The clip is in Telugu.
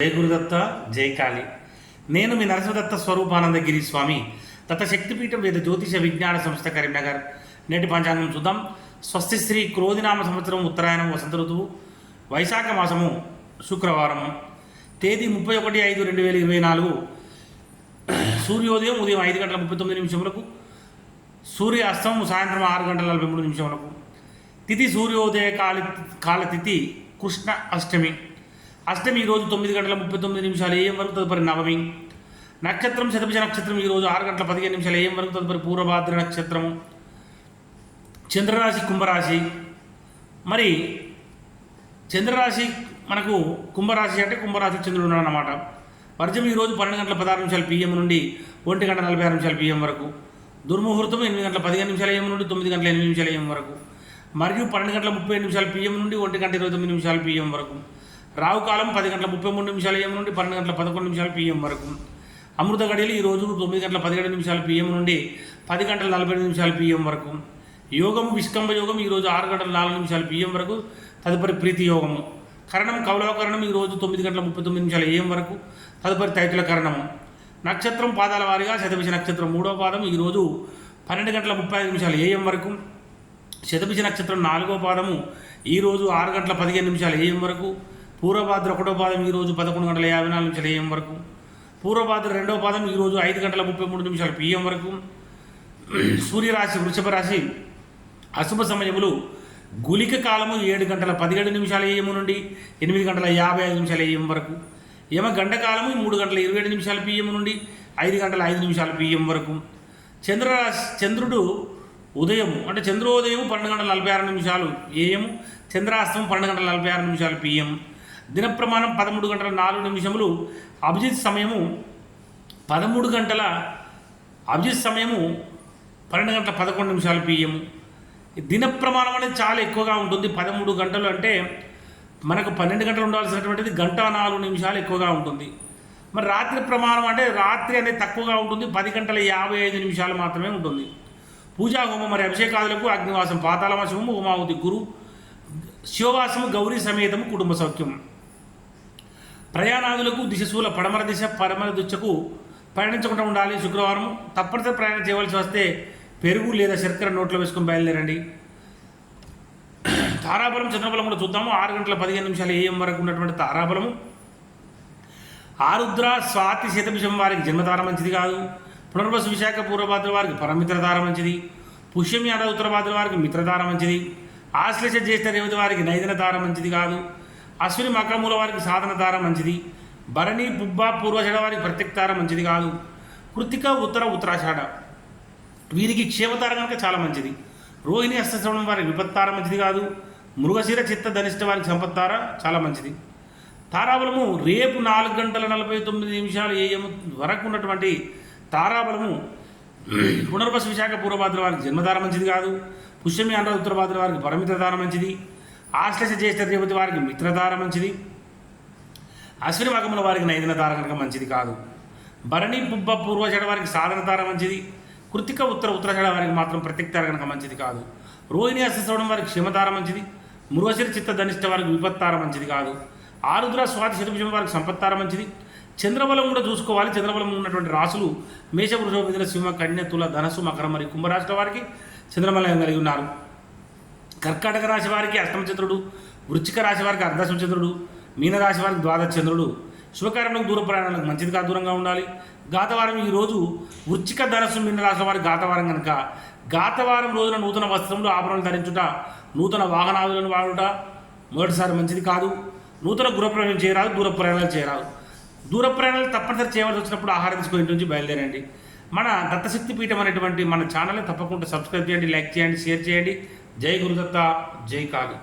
జై గురుదత్త జై కాళి. నేను మీ నరసింహదత్త స్వరూపానందగిరి స్వామి, దత్త శక్తిపీఠం వేద జ్యోతిష విజ్ఞాన సంస్థ కరీంనగర్. నేటి పంచాంగం చూద్దాం. స్వస్తి శ్రీ క్రోధినామ సంవత్సరం ఉత్తరాయణం వసంత ఋతువు వైశాఖ మాసము శుక్రవారం తేదీ 31/5/2024. సూర్యోదయం ఉదయం 5:39 సూర్య అస్తమం సాయంత్రం 6:43. తిథి సూర్యోదయ కాలతిథి కృష్ణ అష్టమి. అష్టమి ఈరోజు 9:39 AM వరకు, తదుపరి నవమి. నక్షత్రం శతభిష నక్షత్రం ఈరోజు 6:15 AM వరకు, తదుపరి పూర్వభాద్ర నక్షత్రము. చంద్రరాశి కుంభరాశి. మరి చంద్రరాశి మనకు కుంభరాశి అంటే కుంభరాశి చంద్రుడు ఉన్నాడు అన్నమాట. వర్జం ఈరోజు 12:16 PM నుండి 1:46 PM వరకు. దుర్ముహూర్తం 8:15 AM నుండి 9:08 AM వరకు. మరియు 12:37 PM నుండి 1:29 PM వరకు. రావుకాలం 10:33 AM నుండి 12:11 PM వరకు. అమృత గడియలు ఈరోజు 9:17 PM నుండి 10:47 PM వరకు. యోగము విష్కంభ యోగం ఈరోజు 6:04 PM వరకు, తదుపరి ప్రీతి యోగము. కరణం కౌలవకరణం ఈరోజు 9:39 AM వరకు, తదుపరి తైతుల కరణము. నక్షత్రం పాదాల వారిగా శతభిష నక్షత్రం 3వ పాదం ఈరోజు 12:35 AM వరకు. శతభిష నక్షత్రం 4వ పాదము ఈరోజు 6:15 AM వరకు. పూర్వభాద్ర 1వ పాదం ఈరోజు 11:54 AM వరకు. పూర్వభాద్ర 2వ పాదం ఈరోజు 5:33 PM వరకు. సూర్యరాశి వృషభ రాశి. అశుభ సమయములు గులిక కాలము 7:17 AM నుండి 8:55 AM వరకు. యమ గండకాలము 3:27 PM నుండి 5:05 PM వరకు. చంద్రుడు ఉదయం అంటే చంద్రోదయం 12:46 AM, చంద్రాస్తం 12:46 PM. దిన ప్రమాణం 13:04. అభిజిత్ సమయము 12:11 PM. దిన ప్రమాణం అనేది చాలా ఎక్కువగా ఉంటుంది. 13 గంటలు అంటే మనకు 12 గంటలు ఉండాల్సినటువంటిది 1:04 ఎక్కువగా ఉంటుంది. మరి రాత్రి ప్రమాణం అంటే రాత్రి అనేది తక్కువగా ఉంటుంది, 10:55 మాత్రమే ఉంటుంది. పూజా హోమం మరి అభిషేకాదులకు అగ్నివాసం, పాతాళవాసము, ఉమావతి, గురు శివవాసము, గౌరీ సమేతము, కుటుంబ సౌఖ్యం. ప్రయాణాదులకు దిశశూల పడమర దిశ పడమర దిశకు ప్రయాణించకుండా ఉండాలి. శుక్రవారం తప్పనిసరి ప్రయాణం చేయవలసి వస్తే పెరుగు లేదా శర్కర నోట్లో వేసుకొని బయలుదేరండి. తారాబలం చంద్రబలం కూడా చూద్దాము. 6:15 AM వరకు ఉన్నటువంటి తారాబలము. ఆరుద్ర స్వాతి శతభిషం వారికి జన్మతార మంచిది కాదు. పునర్వసు విశాఖ పూర్వభాద్ర వారికి పరమిత్రతార మంచిది. పుష్యమి అన ఉత్తరభాద్ర వారికి మిత్రతార మంచిది. ఆశ్లేష జ్యేష్ఠ రేవతి వారికి నైదన తార మంచిది కాదు. అశ్విని మకమూల వారికి సాధన తార మంచిది. భరణి పుబ్బ పూర్వషడ వారికి ప్రత్యక్తార మంచిది కాదు. కృతిక ఉత్తరాషాఢ వీరికి క్షేమతార కనుక చాలా మంచిది. రోహిణి హస్తశ్రవణం వారికి విపత్తార మంచిది కాదు. మృగశిర చిత్త ధనిష్ట వారికి సంపత్తార చాలా మంచిది. తారాబలము రేపు 4:49 AM వరకు ఉన్నటువంటి తారాబలము పునర్వసు విశాఖ పూర్వభాద్ర వారికి జన్మతార మంచిది కాదు. పుష్యమి అండ ఉత్తరభాద్ర వారికి పరమిత్రతార మంచిది. ఆశ్లేష జ్యేష్ఠ రేవతి వారికి మిత్రతార మంచిది. అశ్విని మకముల వారికి నైదన తార కనుక మంచిది కాదు. భరణి పుబ్బ పూర్వషడ వారికి సాధన తార మంచిది. కృతిక ఉత్తరాషాఢ వారికి మాత్రం ప్రత్యక్తార కనుక మంచిది కాదు. రోహిణి హస్తశ్రవణం వారికి క్షేమతార మంచిది. మృగశిర చిత్త ధనిష్ట వారికి విపత్తార మంచిది కాదు. ఆరుద్ర స్వాతి శతభిషం వారికి సంపత్తార మంచిది. చంద్రబలం కూడా చూసుకోవాలి. చంద్రబలం ఉన్నటువంటి రాశులు మేష, వృషభ, మిథున, సింహ, కన్య, తుల, ధనస్సు, మకరం మరియు కుంభరాశుల వారికి చంద్రబలం కలిగి ఉన్నారు. కర్కాటక రాశి వారికి అష్టమ చంద్రుడు, వృశ్చిక రాశి వారికి అర్ధశమ చంద్రుడు, మీనరాశి వారికి ద్వాదశ చంద్రుడు. శుభకార్యములకు దూర ప్రయాణాలకు మంచిదిగా దూరంగా ఉండాలి. గాతవారం ఈరోజు వృశ్చిక, ధనస్సు, మీనరాశుల వారికి గాతవారం కనుక గాతవారం రోజున నూతన వస్త్రములు ఆభరణాలు ధరించుట, నూతన వాహనాదులను వాడుట మొదటిసారి మంచిది కాదు. నూతన గృహప్రయాణం చేయరాదు, దూర ప్రయాణాలు చేయరాదు. దూర ప్రయాణాలు తప్పనిసరి చేయవలసి వచ్చినప్పుడు ఆహారం తీసుకొని ఇంటి నుంచి బయలుదేరండి. మన దత్తశక్తి పీఠం అనేటువంటి మన ఛానల్ని తప్పకుండా సబ్స్క్రైబ్ చేయండి, లైక్ చేయండి, షేర్ చేయండి. జై గురుదత్త, జై కాళి.